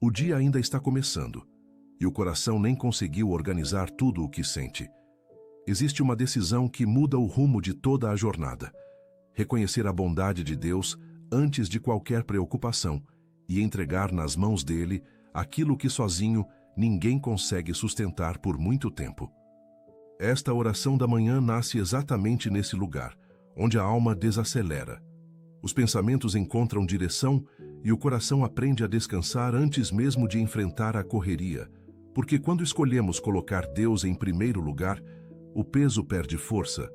O dia ainda está começando, e o coração nem conseguiu organizar tudo o que sente. Existe uma decisão que muda o rumo de toda a jornada: reconhecer a bondade de Deus antes de qualquer preocupação e entregar nas mãos dele aquilo que sozinho ninguém consegue sustentar por muito tempo. Esta oração da manhã nasce exatamente nesse lugar, onde a alma desacelera. Os pensamentos encontram direção e o coração aprende a descansar antes mesmo de enfrentar a correria, porque quando escolhemos colocar Deus em primeiro lugar, o peso perde força,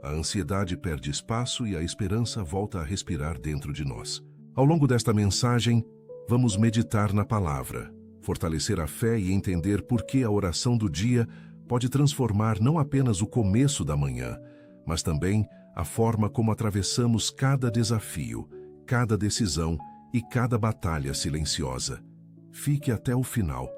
a ansiedade perde espaço e a esperança volta a respirar dentro de nós. Ao longo desta mensagem, vamos meditar na palavra, fortalecer a fé e entender por que a oração do dia pode transformar não apenas o começo da manhã, mas também a forma como atravessamos cada desafio, cada decisão e cada batalha silenciosa. Fique até o final,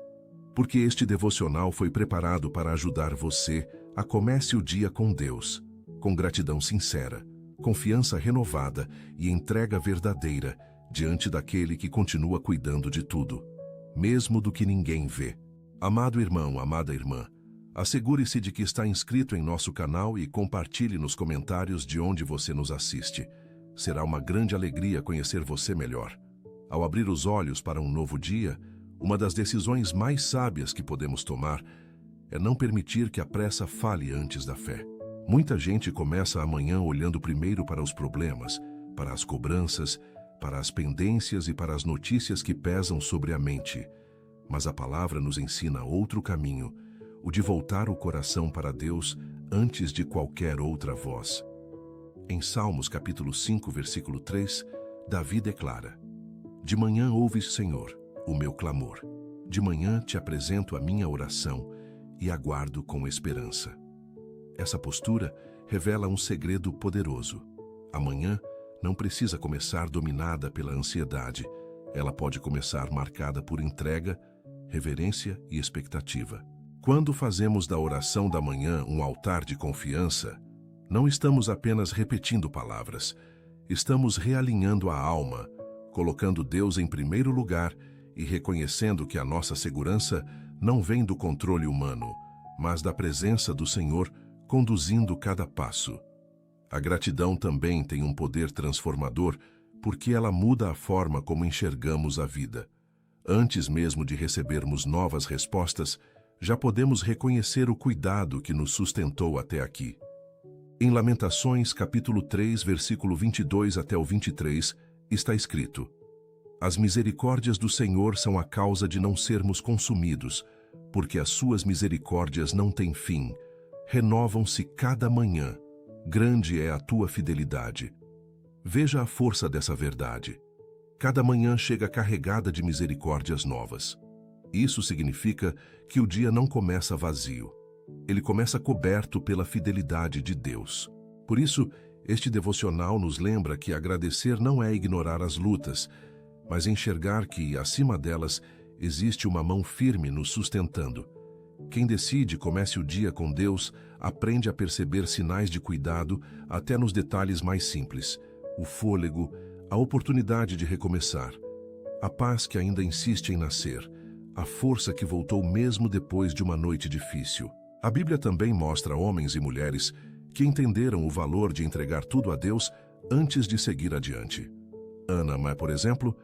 porque este devocional foi preparado para ajudar você a comece o dia com Deus, com gratidão sincera, confiança renovada e entrega verdadeira diante daquele que continua cuidando de tudo, mesmo do que ninguém vê. Amado irmão, amada irmã, assegure-se de que está inscrito em nosso canal e compartilhe nos comentários de onde você nos assiste. Será uma grande alegria conhecer você melhor. Ao abrir os olhos para um novo dia, uma das decisões mais sábias que podemos tomar é não permitir que a pressa fale antes da fé. Muita gente começa a manhã olhando primeiro para os problemas, para as cobranças, para as pendências e para as notícias que pesam sobre a mente. Mas a palavra nos ensina outro caminho, o de voltar o coração para Deus antes de qualquer outra voz. Em Salmos capítulo 5, versículo 3, Davi declara: De manhã ouves, Senhor, o meu clamor. De manhã te apresento a minha oração e aguardo com esperança. Essa postura revela um segredo poderoso. Amanhã não precisa começar dominada pela ansiedade. Ela pode começar marcada por entrega, reverência e expectativa. Quando fazemos da oração da manhã um altar de confiança, não estamos apenas repetindo palavras, estamos realinhando a alma, colocando Deus em primeiro lugar e reconhecendo que a nossa segurança não vem do controle humano, mas da presença do Senhor conduzindo cada passo. A gratidão também tem um poder transformador porque ela muda a forma como enxergamos a vida. Antes mesmo de recebermos novas respostas, já podemos reconhecer o cuidado que nos sustentou até aqui. Em Lamentações, capítulo 3, versículo 22 até o 23, está escrito: As misericórdias do Senhor são a causa de não sermos consumidos, porque as suas misericórdias não têm fim, renovam-se cada manhã. Grande é a tua fidelidade. Veja a força dessa verdade. Cada manhã chega carregada de misericórdias novas. Isso significa que o dia não começa vazio. Ele começa coberto pela fidelidade de Deus. Por isso, este devocional nos lembra que agradecer não é ignorar as lutas, mas enxergar que, acima delas, existe uma mão firme nos sustentando. Quem decide comece o dia com Deus aprende a perceber sinais de cuidado até nos detalhes mais simples: o fôlego, a oportunidade de recomeçar, a paz que ainda insiste em nascer, a força que voltou mesmo depois de uma noite difícil. A Bíblia também mostra homens e mulheres que entenderam o valor de entregar tudo a Deus antes de seguir adiante. Ana, por exemplo,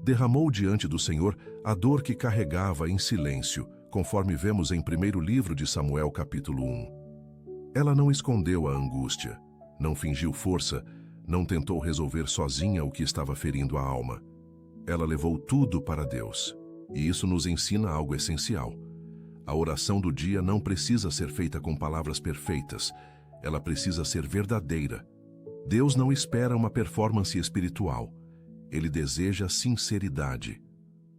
derramou diante do Senhor a dor que carregava em silêncio, conforme vemos em 1º livro de Samuel, capítulo 1. Ela não escondeu a angústia, não fingiu força, não tentou resolver sozinha o que estava ferindo a alma. Ela levou tudo para Deus. E isso nos ensina algo essencial. A oração do dia não precisa ser feita com palavras perfeitas, ela precisa ser verdadeira. Deus não espera uma performance espiritual, Ele deseja sinceridade.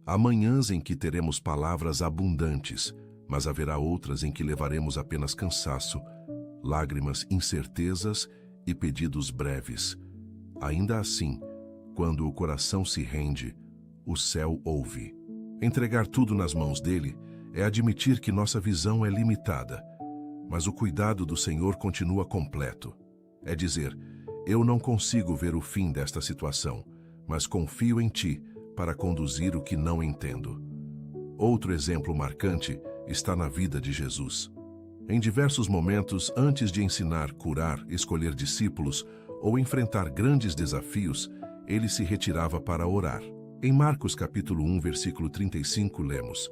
Há manhãs em que teremos palavras abundantes, mas haverá outras em que levaremos apenas cansaço, lágrimas, incertezas e pedidos breves. Ainda assim, quando o coração se rende, o céu ouve. Entregar tudo nas mãos dele é admitir que nossa visão é limitada, mas o cuidado do Senhor continua completo. É dizer: eu não consigo ver o fim desta situação, mas confio em ti para conduzir o que não entendo. Outro exemplo marcante está na vida de Jesus. Em diversos momentos, antes de ensinar, curar, escolher discípulos ou enfrentar grandes desafios, ele se retirava para orar. Em Marcos capítulo 1, versículo 35, lemos: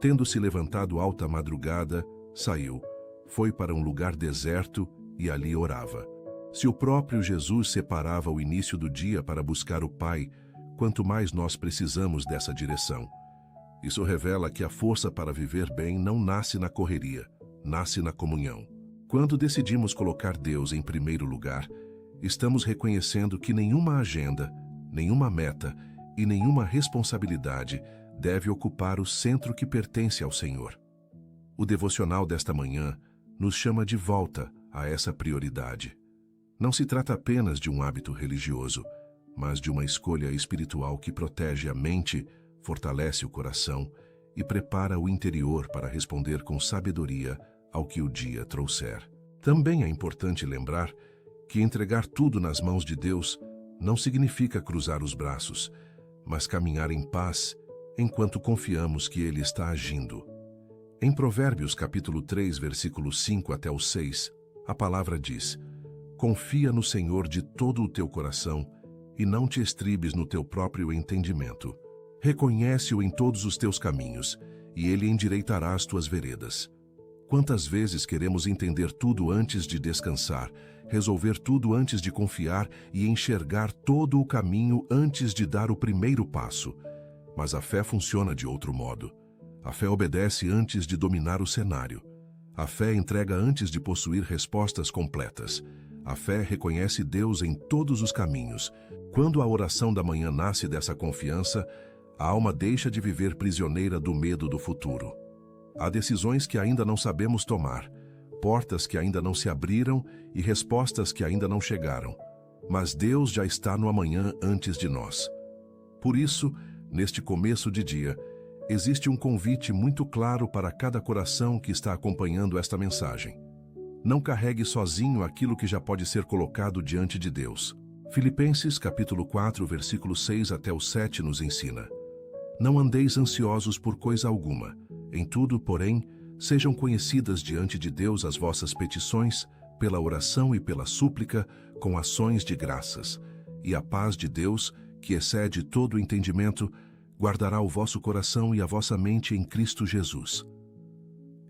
Tendo-se levantado alta madrugada, saiu, foi para um lugar deserto e ali orava. Se o próprio Jesus separava o início do dia para buscar o Pai, quanto mais nós precisamos dessa direção. Isso revela que a força para viver bem não nasce na correria, nasce na comunhão. Quando decidimos colocar Deus em primeiro lugar, estamos reconhecendo que nenhuma agenda, nenhuma meta e nenhuma responsabilidade deve ocupar o centro que pertence ao Senhor. O devocional desta manhã nos chama de volta a essa prioridade. Não se trata apenas de um hábito religioso, mas de uma escolha espiritual que protege a mente, fortalece o coração e prepara o interior para responder com sabedoria ao que o dia trouxer. Também é importante lembrar que entregar tudo nas mãos de Deus não significa cruzar os braços, mas caminhar em paz enquanto confiamos que Ele está agindo. Em Provérbios capítulo 3, versículos 5 até o 6, a palavra diz: Confia no Senhor de todo o teu coração e não te estribes no teu próprio entendimento. Reconhece-o em todos os teus caminhos, e Ele endireitará as tuas veredas. Quantas vezes queremos entender tudo antes de descansar, resolver tudo antes de confiar e enxergar todo o caminho antes de dar o primeiro passo? Mas a fé funciona de outro modo. A fé obedece antes de dominar o cenário. A fé entrega antes de possuir respostas completas. A fé reconhece Deus em todos os caminhos. Quando a oração da manhã nasce dessa confiança, a alma deixa de viver prisioneira do medo do futuro. Há decisões que ainda não sabemos tomar, portas que ainda não se abriram e respostas que ainda não chegaram. Mas Deus já está no amanhã antes de nós. Por isso, neste começo de dia, existe um convite muito claro para cada coração que está acompanhando esta mensagem. Não carregue sozinho aquilo que já pode ser colocado diante de Deus. Filipenses capítulo 4, versículo 6 até o 7 nos ensina: Não andeis ansiosos por coisa alguma. Em tudo, porém, sejam conhecidas diante de Deus as vossas petições, pela oração e pela súplica, com ações de graças. E a paz de Deus, que excede todo o entendimento, guardará o vosso coração e a vossa mente em Cristo Jesus.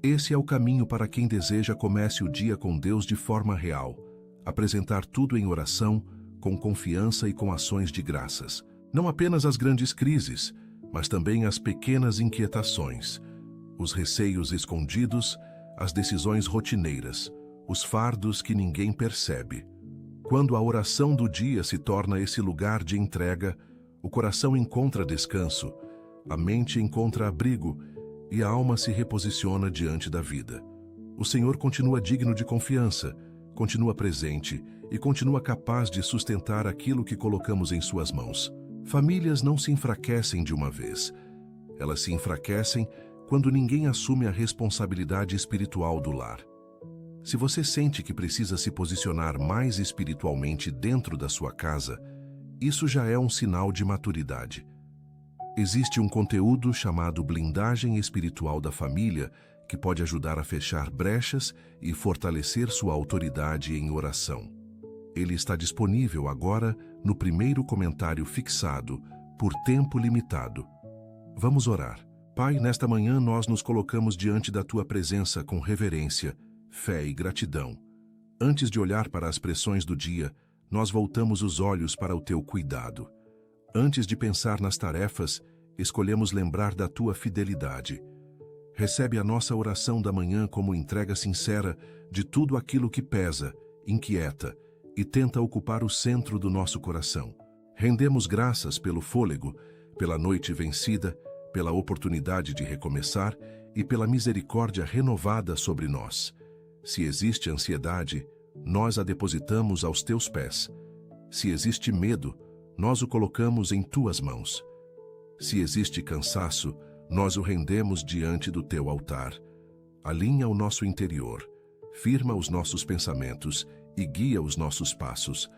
Esse é o caminho para quem deseja comece o dia com Deus de forma real, apresentar tudo em oração, com confiança e com ações de graças. Não apenas as grandes crises, mas também as pequenas inquietações, os receios escondidos, as decisões rotineiras, os fardos que ninguém percebe. Quando a oração do dia se torna esse lugar de entrega, o coração encontra descanso, a mente encontra abrigo e a alma se reposiciona diante da vida. O Senhor continua digno de confiança, continua presente e continua capaz de sustentar aquilo que colocamos em suas mãos. Famílias não se enfraquecem de uma vez. Elas se enfraquecem quando ninguém assume a responsabilidade espiritual do lar. Se você sente que precisa se posicionar mais espiritualmente dentro da sua casa, isso já é um sinal de maturidade. Existe um conteúdo chamado blindagem espiritual da família que pode ajudar a fechar brechas e fortalecer sua autoridade em oração. Ele está disponível agora no primeiro comentário fixado, por tempo limitado. Vamos orar. Pai, nesta manhã nós nos colocamos diante da Tua presença com reverência, fé e gratidão. Antes de olhar para as pressões do dia, nós voltamos os olhos para o Teu cuidado. Antes de pensar nas tarefas, escolhemos lembrar da Tua fidelidade. Recebe a nossa oração da manhã como entrega sincera de tudo aquilo que pesa, inquieta e tenta ocupar o centro do nosso coração. Rendemos graças pelo fôlego, pela noite vencida, pela oportunidade de recomeçar e pela misericórdia renovada sobre nós. Se existe ansiedade, nós a depositamos aos Teus pés. Se existe medo, nós o colocamos em Tuas mãos. Se existe cansaço, nós o rendemos diante do Teu altar. Alinha o nosso interior, firma os nossos pensamentos e guia os nossos passos.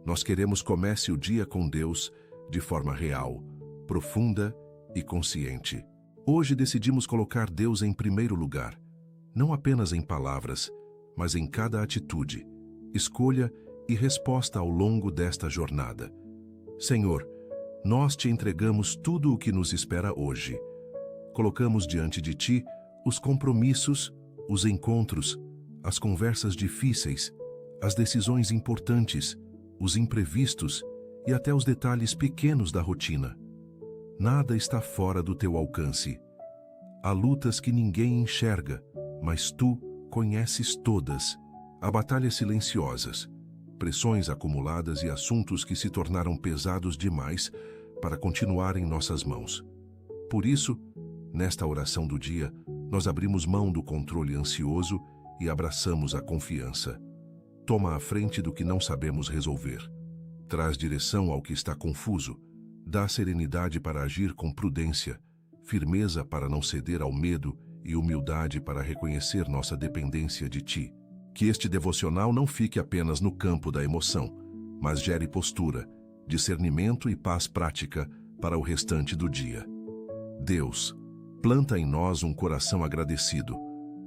Nós queremos comece o dia com Deus de forma real, profunda e consciente. Hoje decidimos colocar Deus em primeiro lugar, não apenas em palavras, mas em cada atitude, escolha e resposta ao longo desta jornada. Senhor, nós te entregamos tudo o que nos espera hoje. Colocamos diante de ti os compromissos, os encontros, as conversas difíceis, as decisões importantes, os imprevistos e até os detalhes pequenos da rotina. Nada está fora do teu alcance. Há lutas que ninguém enxerga, mas tu conheces todas. Há batalhas silenciosas, pressões acumuladas e assuntos que se tornaram pesados demais para continuar em nossas mãos. Por isso, nesta oração do dia, nós abrimos mão do controle ansioso e abraçamos a confiança. Toma a frente do que não sabemos resolver. Traz direção ao que está confuso. Dá serenidade para agir com prudência, firmeza para não ceder ao medo e humildade para reconhecer nossa dependência de ti. Que este devocional não fique apenas no campo da emoção, mas gere postura, discernimento e paz prática para o restante do dia. Deus, planta em nós um coração agradecido,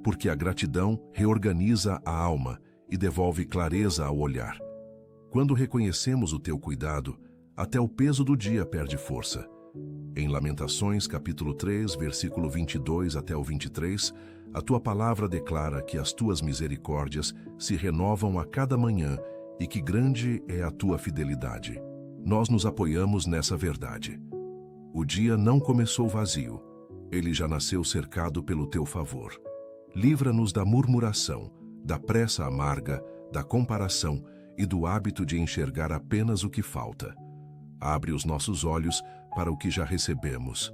porque a gratidão reorganiza a alma e devolve clareza ao olhar. Quando reconhecemos o teu cuidado, até o peso do dia perde força. Em Lamentações, capítulo 3, versículo 22 até o 23, a tua palavra declara que as tuas misericórdias se renovam a cada manhã e que grande é a tua fidelidade. Nós nos apoiamos nessa verdade. O dia não começou vazio, ele já nasceu cercado pelo teu favor. Livra-nos da murmuração, da pressa amarga, da comparação e do hábito de enxergar apenas o que falta. Abre os nossos olhos para o que já recebemos,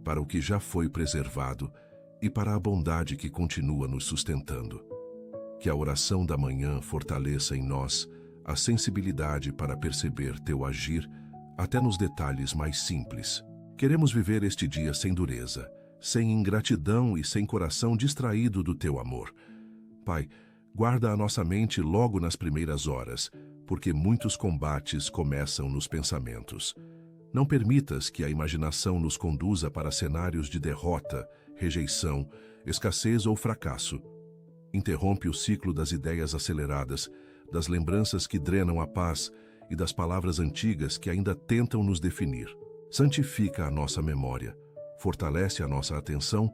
para o que já foi preservado e para a bondade que continua nos sustentando. Que a oração da manhã fortaleça em nós a sensibilidade para perceber teu agir até nos detalhes mais simples. Queremos viver este dia sem dureza, sem ingratidão e sem coração distraído do teu amor. Pai, guarda a nossa mente logo nas primeiras horas, porque muitos combates começam nos pensamentos. Não permitas que a imaginação nos conduza para cenários de derrota, rejeição, escassez ou fracasso. Interrompe o ciclo das ideias aceleradas, das lembranças que drenam a paz e das palavras antigas que ainda tentam nos definir. Santifica a nossa memória, fortalece a nossa atenção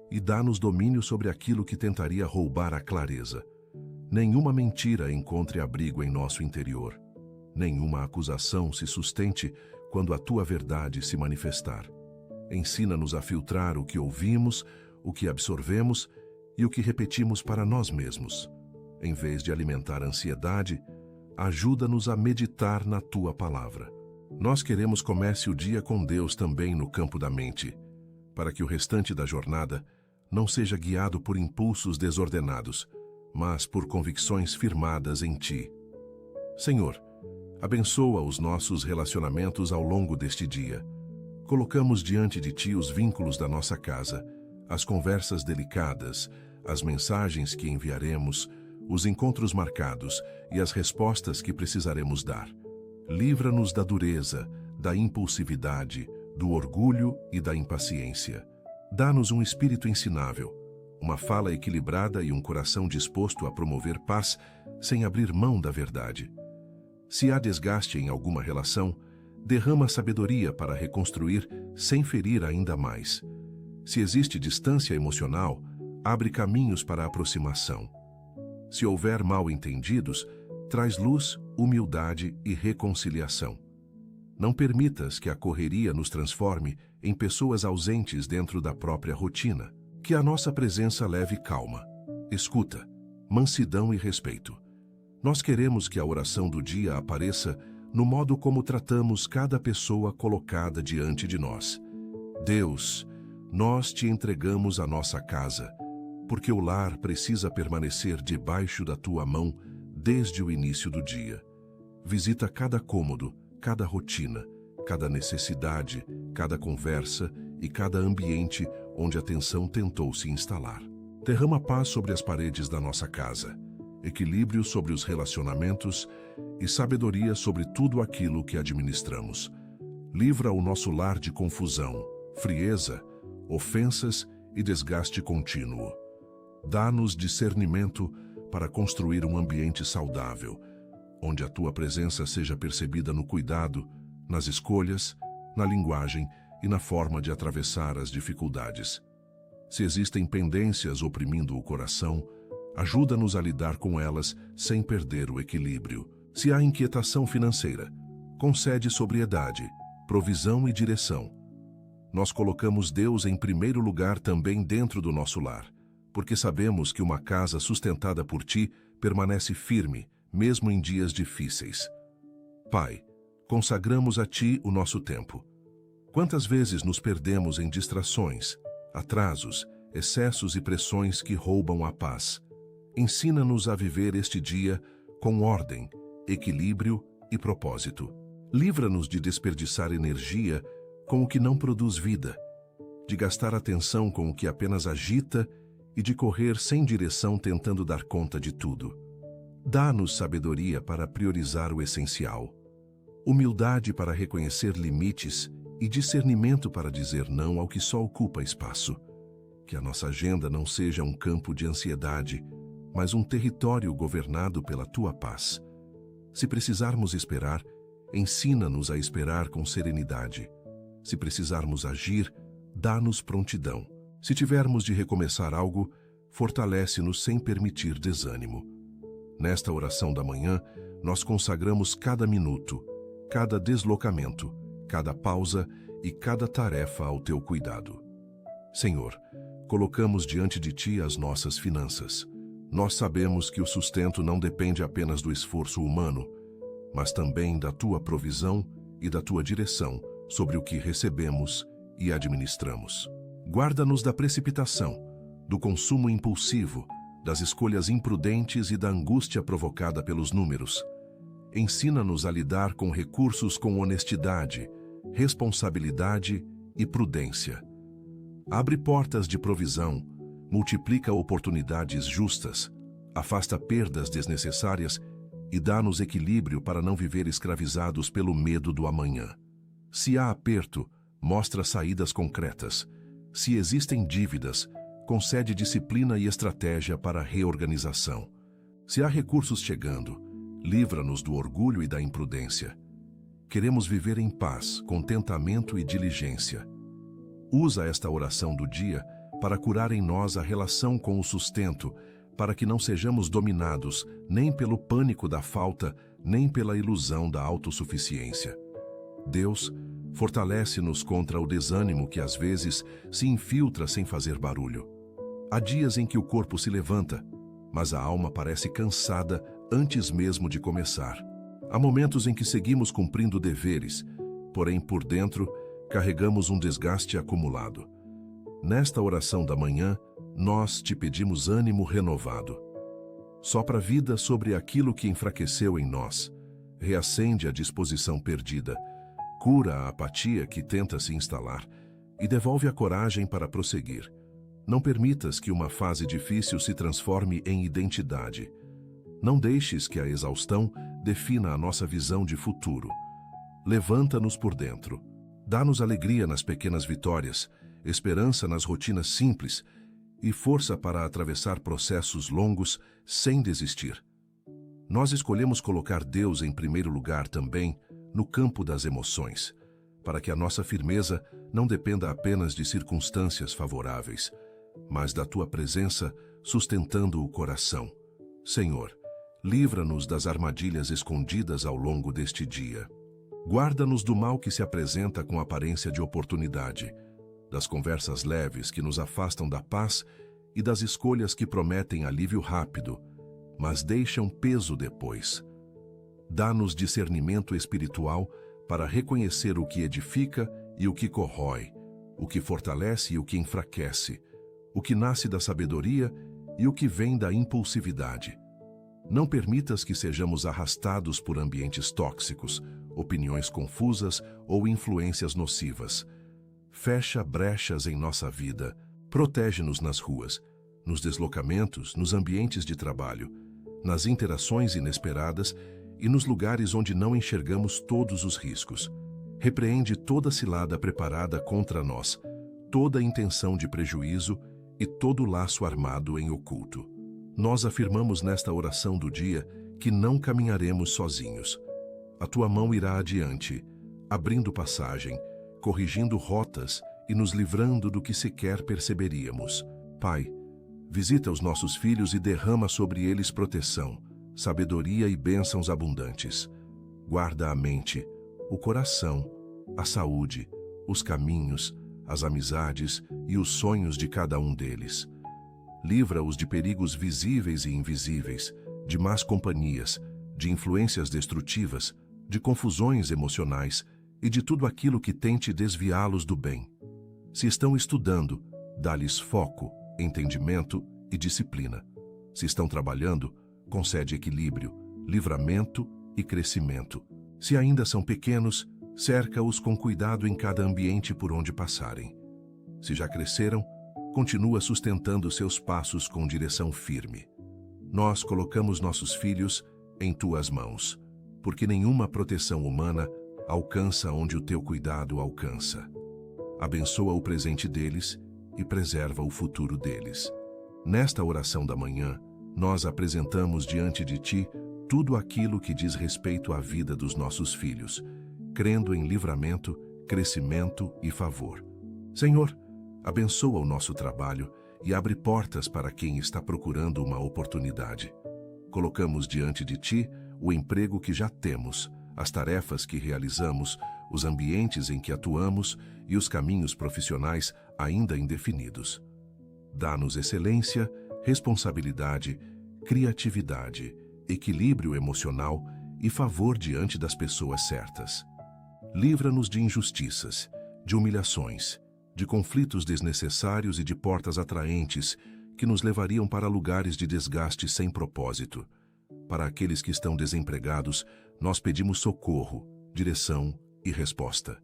e dá-nos domínio sobre aquilo que tentaria roubar a clareza. Nenhuma mentira encontre abrigo em nosso interior. Nenhuma acusação se sustente quando a tua verdade se manifestar. Ensina-nos a filtrar o que ouvimos, o que absorvemos e o que repetimos para nós mesmos. Em vez de alimentar a ansiedade, ajuda-nos a meditar na tua palavra. Nós queremos comece o dia com Deus também no campo da mente, para que o restante da jornada não seja guiado por impulsos desordenados, mas por convicções firmadas em ti. Senhor, abençoa os nossos relacionamentos ao longo deste dia. Colocamos diante de ti os vínculos da nossa casa, as conversas delicadas, as mensagens que enviaremos, os encontros marcados e as respostas que precisaremos dar. Livra-nos da dureza, da impulsividade, do orgulho e da impaciência. Dá-nos um espírito ensinável, uma fala equilibrada e um coração disposto a promover paz sem abrir mão da verdade. Se há desgaste em alguma relação, derrama sabedoria para reconstruir sem ferir ainda mais. Se existe distância emocional, abre caminhos para a aproximação. Se houver mal-entendidos, traz luz, humildade e reconciliação. Não permitas que a correria nos transforme em pessoas ausentes dentro da própria rotina. Que a nossa presença leve calma, escuta, mansidão e respeito. Nós queremos que a oração do dia apareça no modo como tratamos cada pessoa colocada diante de nós. Deus, nós te entregamos a nossa casa, porque o lar precisa permanecer debaixo da tua mão desde o início do dia. Visita cada cômodo, cada rotina, cada necessidade, cada conversa e cada ambiente onde a tensão tentou se instalar. Derrama paz sobre as paredes da nossa casa, equilíbrio sobre os relacionamentos e sabedoria sobre tudo aquilo que administramos. Livra o nosso lar de confusão, frieza ofensas e desgaste contínuo. Dá-nos discernimento para construir um ambiente saudável, onde a tua presença seja percebida no cuidado, nas escolhas, na linguagem e na forma de atravessar as dificuldades. Se existem pendências oprimindo o coração, ajuda-nos a lidar com elas sem perder o equilíbrio. Se há inquietação financeira, concede sobriedade, provisão e direção. Nós colocamos Deus em primeiro lugar também dentro do nosso lar, porque sabemos que uma casa sustentada por Ti permanece firme, mesmo em dias difíceis. Pai, consagramos a Ti o nosso tempo. Quantas vezes nos perdemos em distrações, atrasos, excessos e pressões que roubam a paz? Ensina-nos a viver este dia com ordem, equilíbrio e propósito. Livra-nos de desperdiçar energia com o que não produz vida, de gastar atenção com o que apenas agita e de correr sem direção tentando dar conta de tudo. Dá-nos sabedoria para priorizar o essencial, humildade para reconhecer limites e discernimento para dizer não ao que só ocupa espaço. Que a nossa agenda não seja um campo de ansiedade, mas um território governado pela Tua paz. Se precisarmos esperar, ensina-nos a esperar com serenidade. Se precisarmos agir, dá-nos prontidão. Se tivermos de recomeçar algo, fortalece-nos sem permitir desânimo. Nesta oração da manhã, nós consagramos cada minuto, cada deslocamento, cada pausa e cada tarefa ao Teu cuidado. Senhor, colocamos diante de Ti as nossas finanças. Nós sabemos que o sustento não depende apenas do esforço humano, mas também da Tua provisão e da Tua direção sobre o que recebemos e administramos. Guarda-nos da precipitação, do consumo impulsivo, das escolhas imprudentes e da angústia provocada pelos números. Ensina-nos a lidar com recursos com honestidade, responsabilidade e prudência. Abre portas de provisão, multiplica oportunidades justas, afasta perdas desnecessárias e dá-nos equilíbrio para não viver escravizados pelo medo do amanhã. Se há aperto, mostra saídas concretas. Se existem dívidas, concede disciplina e estratégia para a reorganização. Se há recursos chegando, livra-nos do orgulho e da imprudência. Queremos viver em paz, contentamento e diligência. Usa esta oração do dia para curar em nós a relação com o sustento, para que não sejamos dominados nem pelo pânico da falta, nem pela ilusão da autossuficiência. Deus, fortalece-nos contra o desânimo que às vezes se infiltra sem fazer barulho. Há dias em que o corpo se levanta, mas a alma parece cansada antes mesmo de começar. Há momentos em que seguimos cumprindo deveres, porém por dentro carregamos um desgaste acumulado. Nesta oração da manhã, nós te pedimos ânimo renovado. Sopra vida sobre aquilo que enfraqueceu em nós, reacende a disposição perdida, cura a apatia que tenta se instalar e devolve a coragem para prosseguir. Não permitas que uma fase difícil se transforme em identidade. Não deixes que a exaustão defina a nossa visão de futuro. Levanta-nos por dentro. Dá-nos alegria nas pequenas vitórias, esperança nas rotinas simples e força para atravessar processos longos sem desistir. Nós escolhemos colocar Deus em primeiro lugar também no campo das emoções, para que a nossa firmeza não dependa apenas de circunstâncias favoráveis, mas da Tua presença sustentando o coração. Senhor, livra-nos das armadilhas escondidas ao longo deste dia. Guarda-nos do mal que se apresenta com aparência de oportunidade, das conversas leves que nos afastam da paz e das escolhas que prometem alívio rápido, mas deixam peso depois. Dá-nos discernimento espiritual para reconhecer o que edifica e o que corrói, o que fortalece e o que enfraquece, o que nasce da sabedoria e o que vem da impulsividade. Não permitas que sejamos arrastados por ambientes tóxicos, opiniões confusas ou influências nocivas. Fecha brechas em nossa vida, protege-nos nas ruas, nos deslocamentos, nos ambientes de trabalho, nas interações inesperadas e nos lugares onde não enxergamos todos os riscos. Repreende toda cilada preparada contra nós, toda intenção de prejuízo e todo laço armado em oculto. Nós afirmamos nesta oração do dia que não caminharemos sozinhos. A tua mão irá adiante, abrindo passagem, corrigindo rotas e nos livrando do que sequer perceberíamos. Pai, visita os nossos filhos e derrama sobre eles proteção, sabedoria e bênçãos abundantes. Guarda a mente, o coração, a saúde, os caminhos, as amizades e os sonhos de cada um deles. Livra-os de perigos visíveis e invisíveis, de más companhias, de influências destrutivas, de confusões emocionais e de tudo aquilo que tente desviá-los do bem. Se estão estudando, dá-lhes foco, entendimento e disciplina. Se estão trabalhando, concede equilíbrio, livramento e crescimento. Se ainda são pequenos, cerca-os com cuidado em cada ambiente por onde passarem. Se já cresceram, continua sustentando seus passos com direção firme. Nós colocamos nossos filhos em tuas mãos, porque nenhuma proteção humana alcança onde o teu cuidado alcança. Abençoa o presente deles e preserva o futuro deles. Nesta oração da manhã, nós apresentamos diante de ti tudo aquilo que diz respeito à vida dos nossos filhos, crendo em livramento, crescimento e favor. Senhor, abençoa o nosso trabalho e abre portas para quem está procurando uma oportunidade. Colocamos diante de ti o emprego que já temos, as tarefas que realizamos, os ambientes em que atuamos e os caminhos profissionais ainda indefinidos. Dá-nos excelência, responsabilidade, criatividade, equilíbrio emocional e favor diante das pessoas certas. Livra-nos de injustiças, de humilhações, de conflitos desnecessários e de portas atraentes que nos levariam para lugares de desgaste sem propósito. Para aqueles que estão desempregados, nós pedimos socorro, direção e resposta.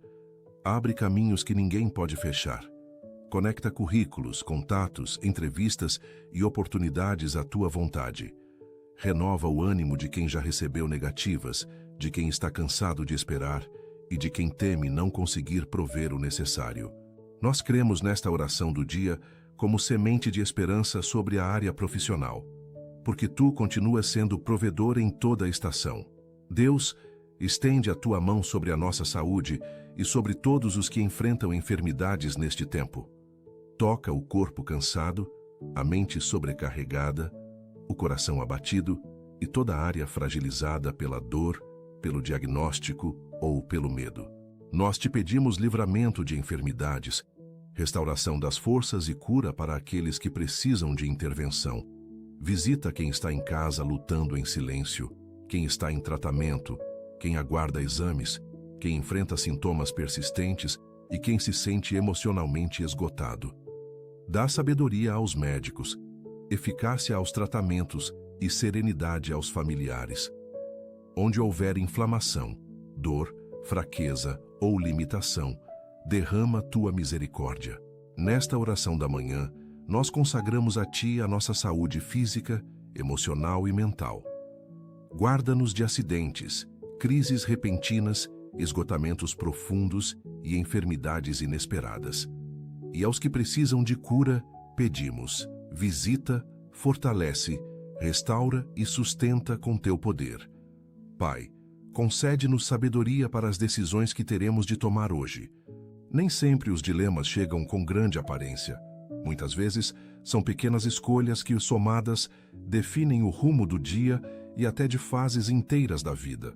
Abre caminhos que ninguém pode fechar. Conecta currículos, contatos, entrevistas e oportunidades à tua vontade. Renova o ânimo de quem já recebeu negativas, de quem está cansado de esperar e de quem teme não conseguir prover o necessário. Nós cremos nesta oração do dia como semente de esperança sobre a área profissional, porque tu continuas sendo provedor em toda a estação. Deus, estende a tua mão sobre a nossa saúde e sobre todos os que enfrentam enfermidades neste tempo. Toca o corpo cansado, a mente sobrecarregada, o coração abatido e toda a área fragilizada pela dor, pelo diagnóstico ou pelo medo. Nós te pedimos livramento de enfermidades, restauração das forças e cura para aqueles que precisam de intervenção. Visita quem está em casa lutando em silêncio, quem está em tratamento, quem aguarda exames, quem enfrenta sintomas persistentes e quem se sente emocionalmente esgotado. Dá sabedoria aos médicos, eficácia aos tratamentos e serenidade aos familiares. Onde houver inflamação, dor, fraqueza ou limitação, derrama tua misericórdia. Nesta oração da manhã, nós consagramos a ti a nossa saúde física, emocional e mental. Guarda-nos de acidentes, crises repentinas, esgotamentos profundos e enfermidades inesperadas. E aos que precisam de cura, pedimos: visita, fortalece, restaura e sustenta com teu poder. Pai, concede-nos sabedoria para as decisões que teremos de tomar hoje. Nem sempre os dilemas chegam com grande aparência. Muitas vezes, são pequenas escolhas que, somadas, definem o rumo do dia e até de fases inteiras da vida.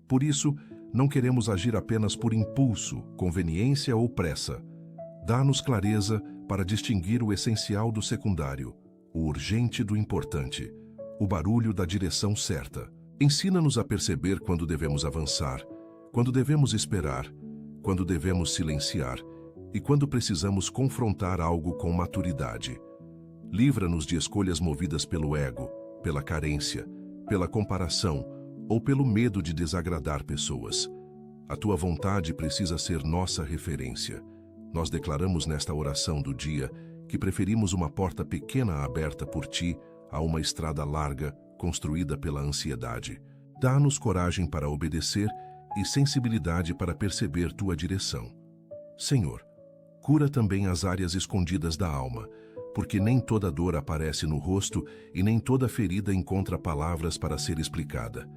Por isso, não queremos agir apenas por impulso, conveniência ou pressa. Dá-nos clareza para distinguir o essencial do secundário, o urgente do importante, o barulho da direção certa. Ensina-nos a perceber quando devemos avançar, quando devemos esperar, quando devemos silenciar e quando precisamos confrontar algo com maturidade. Livra-nos de escolhas movidas pelo ego, pela carência, pela comparação ou pelo medo de desagradar pessoas. A tua vontade precisa ser nossa referência. Nós declaramos nesta oração do dia que preferimos uma porta pequena aberta por ti a uma estrada larga construída pela ansiedade. Dá-nos coragem para obedecer e sensibilidade para perceber tua direção. Senhor, Cura também as áreas escondidas da alma, porque nem toda dor aparece no rosto e nem toda ferida encontra palavras para ser explicada.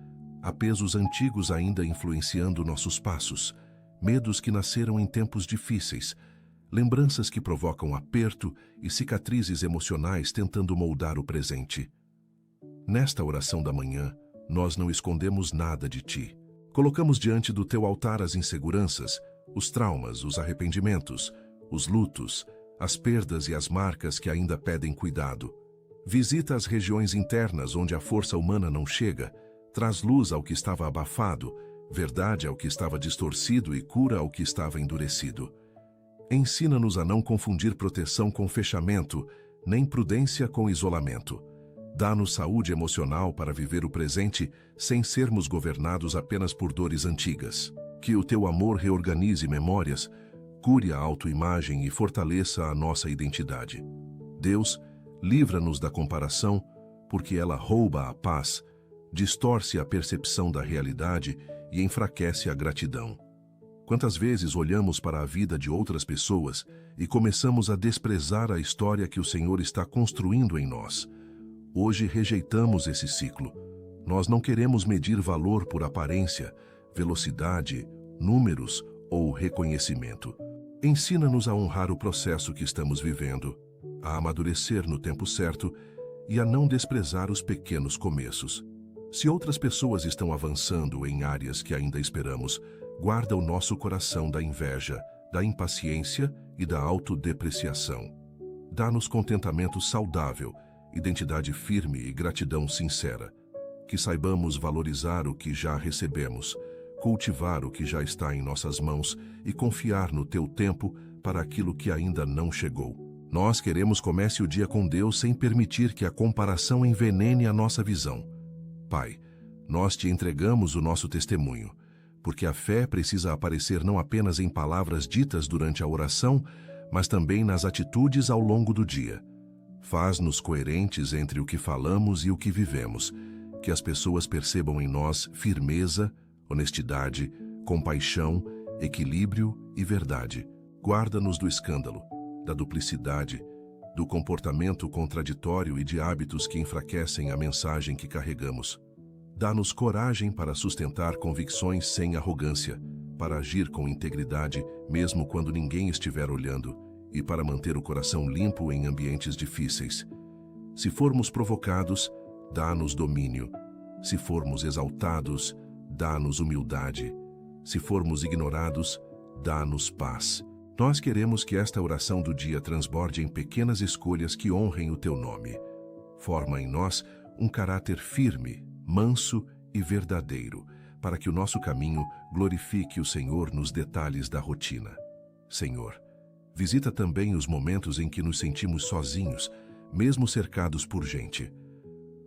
Há pesos antigos ainda influenciando nossos passos, medos que nasceram em tempos difíceis, lembranças que provocam aperto e cicatrizes emocionais tentando moldar o presente. Nesta oração da manhã, nós não escondemos nada de ti. Colocamos diante do teu altar as inseguranças, os traumas, os arrependimentos, os lutos, as perdas e as marcas que ainda pedem cuidado. Visita as regiões internas onde a força humana não chega, traz luz ao que estava abafado, verdade ao que estava distorcido e cura ao que estava endurecido. Ensina-nos a não confundir proteção com fechamento, nem prudência com isolamento. Dá-nos saúde emocional para viver o presente sem sermos governados apenas por dores antigas. Que o teu amor reorganize memórias, cure a autoimagem e fortaleça a nossa identidade. Deus, livra-nos da comparação, porque ela rouba a paz, distorce a percepção da realidade e enfraquece a gratidão. Quantas vezes olhamos para a vida de outras pessoas e começamos a desprezar a história que o Senhor está construindo em nós? Hoje rejeitamos esse ciclo. Nós não queremos medir valor por aparência, velocidade, números ou reconhecimento. Ensina-nos a honrar o processo que estamos vivendo, a amadurecer no tempo certo e a não desprezar os pequenos começos. Se outras pessoas estão avançando em áreas que ainda esperamos, guarda o nosso coração da inveja, da impaciência e da autodepreciação. Dá-nos contentamento saudável, identidade firme e gratidão sincera. Que saibamos valorizar o que já recebemos, cultivar o que já está em nossas mãos e confiar no teu tempo para aquilo que ainda não chegou. Nós queremos comece o dia com Deus sem permitir que a comparação envenene a nossa visão. Pai, nós te entregamos o nosso testemunho, porque a fé precisa aparecer não apenas em palavras ditas durante a oração, mas também nas atitudes ao longo do dia. Faz-nos coerentes entre o que falamos e o que vivemos, que as pessoas percebam em nós firmeza, honestidade, compaixão, equilíbrio e verdade. Guarda-nos do escândalo, da duplicidade, do comportamento contraditório e de hábitos que enfraquecem a mensagem que carregamos. Dá-nos coragem para sustentar convicções sem arrogância, para agir com integridade mesmo quando ninguém estiver olhando e para manter o coração limpo em ambientes difíceis. Se formos provocados, dá-nos domínio. Se formos exaltados, dá-nos humildade. Se formos ignorados, dá-nos paz. Nós queremos que esta oração do dia transborde em pequenas escolhas que honrem o teu nome. Forma em nós um caráter firme, manso e verdadeiro, para que o nosso caminho glorifique o Senhor nos detalhes da rotina. Senhor, visita também os momentos em que nos sentimos sozinhos, mesmo cercados por gente.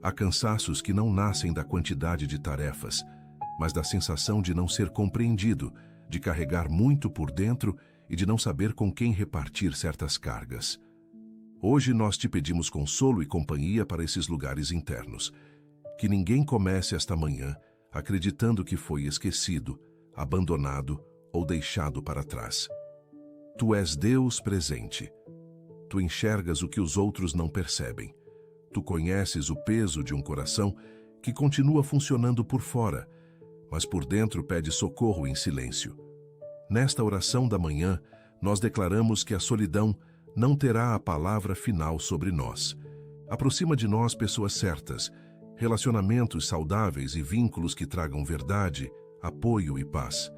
Há cansaços que não nascem da quantidade de tarefas, mas da sensação de não ser compreendido, de carregar muito por dentro e de não saber com quem repartir certas cargas. Hoje nós te pedimos consolo e companhia para esses lugares internos. Que ninguém comece esta manhã acreditando que foi esquecido, abandonado ou deixado para trás. Tu és Deus presente. Tu enxergas o que os outros não percebem. Tu conheces o peso de um coração que continua funcionando por fora, mas por dentro pede socorro em silêncio. Nesta oração da manhã, nós declaramos que a solidão não terá a palavra final sobre nós. Aproxima de nós pessoas certas, relacionamentos saudáveis e vínculos que tragam verdade, apoio e paz.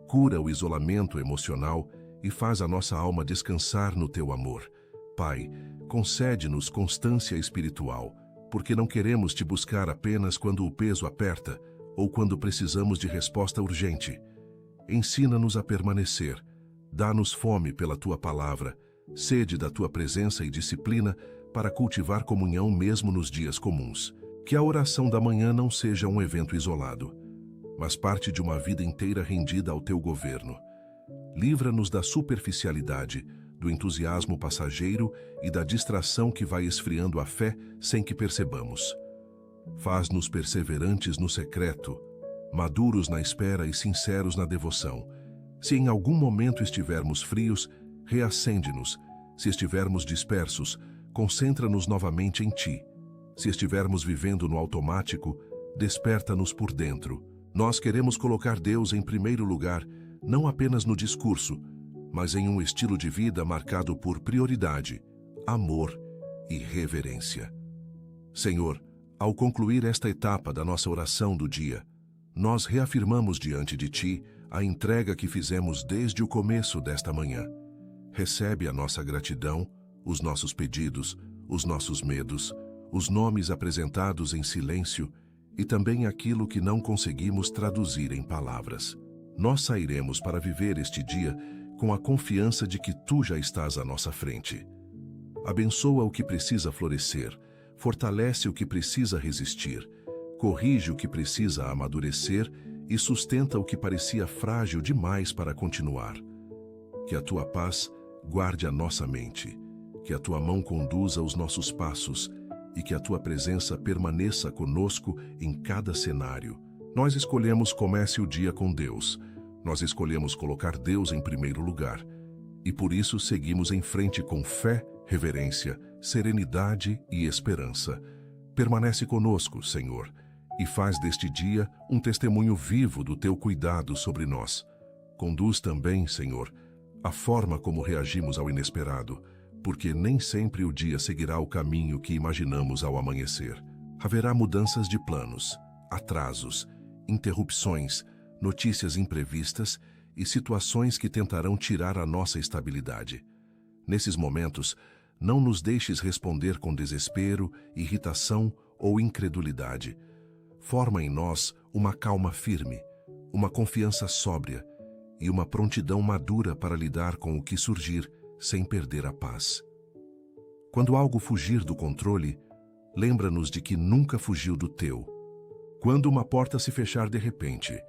Cura o isolamento emocional e faz a nossa alma descansar no teu amor. Pai, concede-nos constância espiritual, porque não queremos te buscar apenas quando o peso aperta ou quando precisamos de resposta urgente. Ensina-nos a permanecer, dá-nos fome pela tua palavra, sede da tua presença e disciplina para cultivar comunhão mesmo nos dias comuns. Que a oração da manhã não seja um evento isolado, mas parte de uma vida inteira rendida ao teu governo. Livra-nos da superficialidade, do entusiasmo passageiro e da distração que vai esfriando a fé sem que percebamos. Faz-nos perseverantes no secreto, maduros na espera e sinceros na devoção. Se em algum momento estivermos frios, Reacende-nos. Se estivermos dispersos, concentra-nos novamente em Ti. Se estivermos vivendo no automático, desperta-nos por dentro. Nós queremos colocar Deus em primeiro lugar, não apenas no discurso, mas em um estilo de vida marcado por prioridade, amor e reverência. Senhor, ao concluir esta etapa da nossa oração do dia, nós reafirmamos diante de Ti a entrega que fizemos desde o começo desta manhã. Recebe a nossa gratidão, os nossos pedidos, os nossos medos, os nomes apresentados em silêncio e também aquilo que não conseguimos traduzir em palavras. Nós sairemos para viver este dia com a confiança de que Tu já estás à nossa frente. Abençoa o que precisa florescer, fortalece o que precisa resistir, corrige o que precisa amadurecer e sustenta o que parecia frágil demais para continuar. Que a Tua paz guarde a nossa mente, que a Tua mão conduza os nossos passos e que a Tua presença permaneça conosco em cada cenário. Nós escolhemos comece o dia com Deus. Nós escolhemos colocar Deus em primeiro lugar. E por isso seguimos em frente com fé, reverência, serenidade e esperança. Permanece conosco, Senhor, e faz deste dia um testemunho vivo do Teu cuidado sobre nós. Conduz também, Senhor, a forma como reagimos ao inesperado, porque nem sempre o dia seguirá o caminho que imaginamos ao amanhecer. Haverá mudanças de planos, atrasos, interrupções, notícias imprevistas e situações que tentarão tirar a nossa estabilidade. Nesses momentos, não nos deixes responder com desespero, irritação ou incredulidade. Forma em nós uma calma firme, uma confiança sóbria e uma prontidão madura para lidar com o que surgir sem perder a paz. Quando algo fugir do controle, lembra-nos de que nunca fugiu do Teu. Quando uma porta se fechar de repente,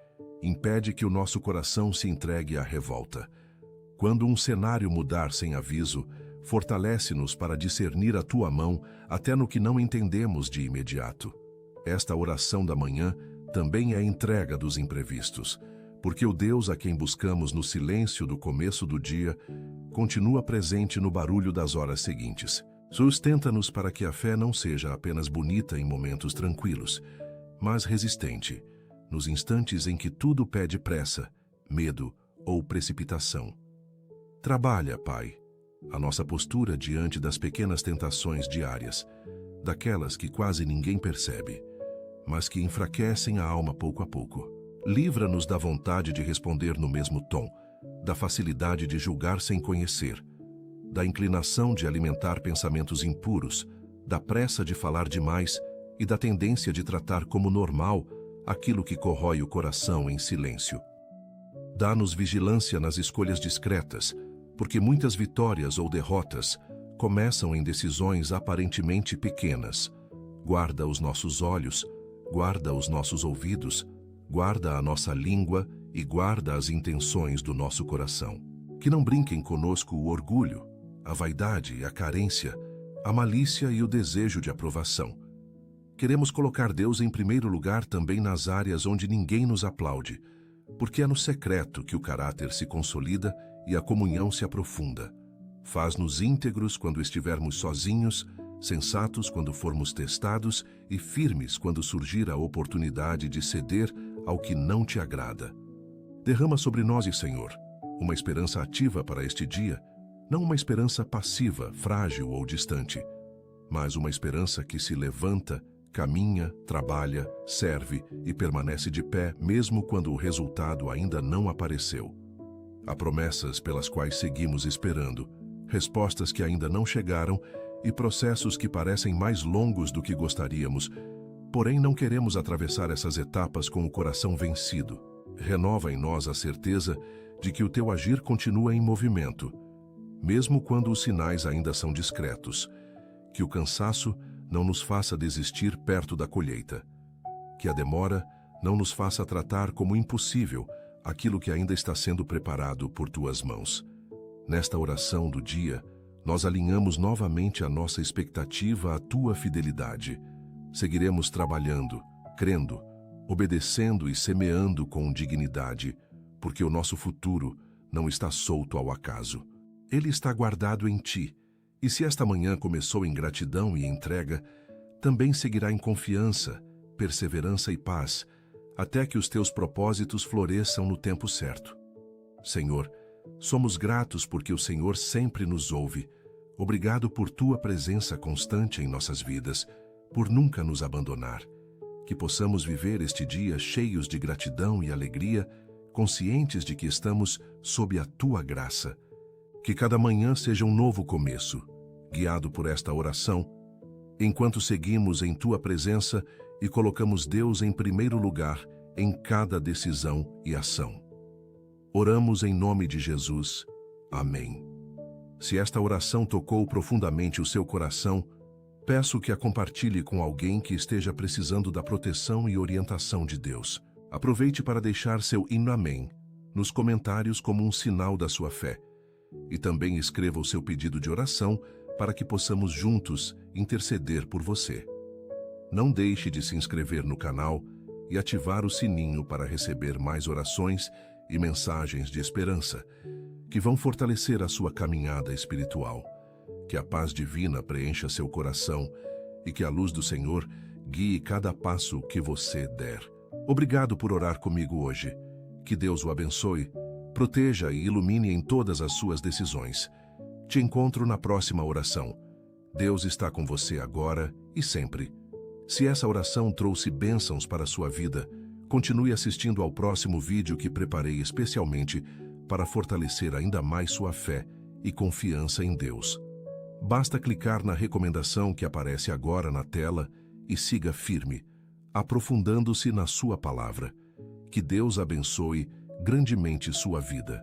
impede que o nosso coração se entregue à revolta. Quando um cenário mudar sem aviso, fortalece-nos para discernir a Tua mão até no que não entendemos de imediato. Esta oração da manhã também é entrega dos imprevistos, porque o Deus a quem buscamos no silêncio do começo do dia continua presente no barulho das horas seguintes. Sustenta-nos para que a fé não seja apenas bonita em momentos tranquilos, mas resistente, nos instantes em que tudo pede pressa, medo ou precipitação. Trabalha, Pai, a nossa postura diante das pequenas tentações diárias, daquelas que quase ninguém percebe, mas que enfraquecem a alma pouco a pouco. Livra-nos da vontade de responder no mesmo tom, da facilidade de julgar sem conhecer, da inclinação de alimentar pensamentos impuros, da pressa de falar demais e da tendência de tratar como normal aquilo que corrói o coração em silêncio. Dá-nos vigilância nas escolhas discretas, porque muitas vitórias ou derrotas começam em decisões aparentemente pequenas. Guarda os nossos olhos, guarda os nossos ouvidos, guarda a nossa língua e guarda as intenções do nosso coração. Que não brinquem conosco o orgulho, a vaidade e a carência, a malícia e o desejo de aprovação. Queremos colocar Deus em primeiro lugar também nas áreas onde ninguém nos aplaude, porque é no secreto que o caráter se consolida e a comunhão se aprofunda. Faz-nos íntegros quando estivermos sozinhos, sensatos quando formos testados e firmes quando surgir a oportunidade de ceder ao que não Te agrada. Derrama sobre nós, Senhor, uma esperança ativa para este dia, não uma esperança passiva, frágil ou distante, mas uma esperança que se levanta, caminha, trabalha, serve e permanece de pé mesmo quando o resultado ainda não apareceu. Há promessas pelas quais seguimos esperando, respostas que ainda não chegaram e processos que parecem mais longos do que gostaríamos, porém não queremos atravessar essas etapas com o coração vencido. Renova em nós a certeza de que o Teu agir continua em movimento, mesmo quando os sinais ainda são discretos, que o cansaço não nos faça desistir perto da colheita, que a demora não nos faça tratar como impossível aquilo que ainda está sendo preparado por Tuas mãos. Nesta oração do dia, nós alinhamos novamente a nossa expectativa à Tua fidelidade. Seguiremos trabalhando, crendo, obedecendo e semeando com dignidade, porque o nosso futuro não está solto ao acaso. Ele está guardado em ti, e se esta manhã começou em gratidão e entrega, também seguirá em confiança, perseverança e paz, até que os teus propósitos floresçam no tempo certo. Senhor, somos gratos porque o Senhor sempre nos ouve. Obrigado por tua presença constante em nossas vidas, por nunca nos abandonar. Que possamos viver este dia cheios de gratidão e alegria, conscientes de que estamos sob a tua graça. Que cada manhã seja um novo começo, guiado por esta oração, enquanto seguimos em tua presença e colocamos Deus em primeiro lugar em cada decisão e ação. Oramos em nome de Jesus. Amém. Se esta oração tocou profundamente o seu coração, peço que a compartilhe com alguém que esteja precisando da proteção e orientação de Deus. Aproveite para deixar seu amém nos comentários como um sinal da sua fé. E também escreva o seu pedido de oração para que possamos juntos interceder por você. Não deixe de se inscrever no canal e ativar o sininho para receber mais orações e mensagens de esperança, que vão fortalecer a sua caminhada espiritual. Que a paz divina preencha seu coração e que a luz do Senhor guie cada passo que você der. Obrigado por orar comigo hoje. Que Deus o abençoe, proteja e ilumine em todas as suas decisões. Te encontro na próxima oração. Deus está com você agora e sempre. Se essa oração trouxe bênçãos para a sua vida, continue assistindo ao próximo vídeo que preparei especialmente para fortalecer ainda mais sua fé e confiança em Deus. Basta clicar na recomendação que aparece agora na tela e siga firme, aprofundando-se na sua palavra. Que Deus abençoe grandemente sua vida.